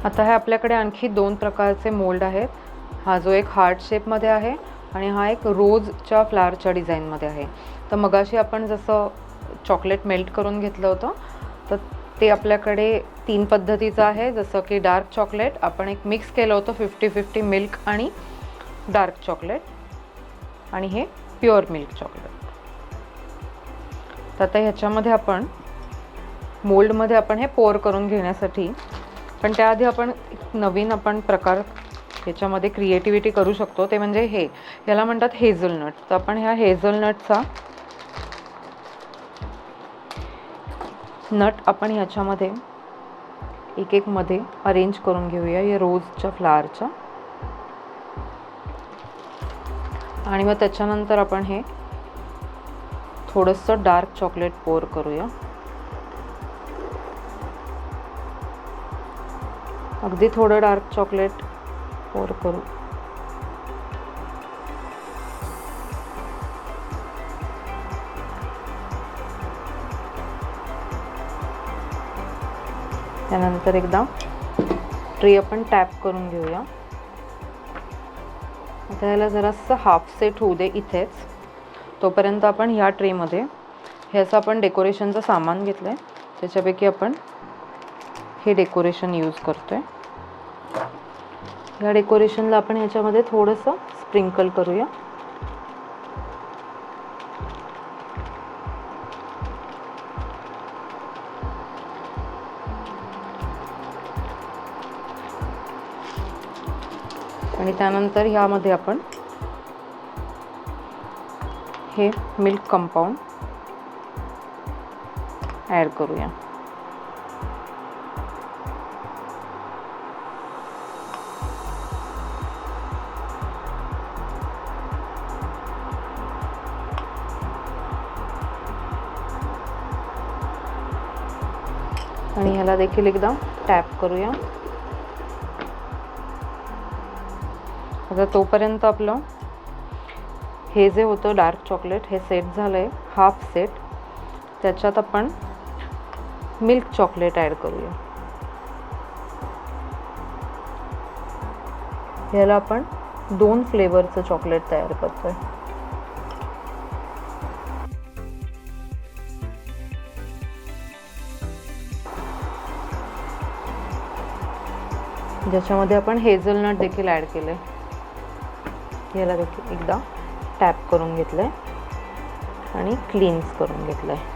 आता हे आपल्याकडे आणखी 2 प्रकारचे मोल्ड आहेत. हा जो एक हार्ट शेपमध्ये आहे आणि हा एक रोजच्या फ्लावरच्या डिझाईनमध्ये आहे. तर मगाशी आपण जसं चॉकलेट मेल्ट करून घेतलं होतं, तर ते आपल्याकडे 3 पद्धतीचं आहे. जसं की डार्क चॉकलेट आपण एक मिक्स केलं होतं 50-50 मिल्क आणि डार्क चॉकलेट, आणि हे प्युअर मिल्क चॉकलेट. तर आता ह्याच्यामध्ये आपण मोल्डमध्ये आपण हे पोर करून घेण्यासाठी, पण त्याआधी आपण एक नवीन प्रकार ह्याच्यामध्ये क्रिएटिव्हिटी करू शकतो. ते म्हणजे याला म्हणतात हेझलनट. तर आपण ह्या हेझलनटचा नट आपण ह्याच्यामध्ये एक मध्ये अरेंज करून घेऊया या रोजच्या फ्लावरच्या. आणि मग त्याच्यानंतर आपण हे थोडंसं डार्क चॉकलेट पोर करूया. अगदी थोडं डार्क चॉकलेट पोर करू. त्यानंतर एकदा ट्रे आपण टॅप करून घेऊया. आता याला जरासं हाफ सेट होऊ दे इथेच. तोपर्यंत आपण ह्या ट्रेमध्ये हे असं आपण डेकोरेशनचं सामान घेतलं आहे, त्याच्यापैकी आपण हे डेकोरेशन यूज करतो आहे. ह्या डेकोरेशनला आपण ह्याच्यामध्ये थोडंसं स्प्रिंकल करूया. आणि त्यानंतर ह्यामध्ये आपण हे मिल्क कंपाऊंड ॲड करूया. आणि ह्याला देखील एकदा टॅप करूया. आता तोपर्यंत आपलं हे जे होतं डार्क चॉकलेट हे सेट झालं आहे, हाफ सेट. त्याच्यात आपण मिल्क चॉकलेट ॲड करूया. ह्याला आपण 2 फ्लेवरचं चॉकलेट तयार करतोय. ज्याच्यामध्ये आपण हेझलनट देखील ॲड केलं आहे. याला देखील एकदा टॅप करून घेतलं आहे आणि क्लीन्स करून घेतलं आहे.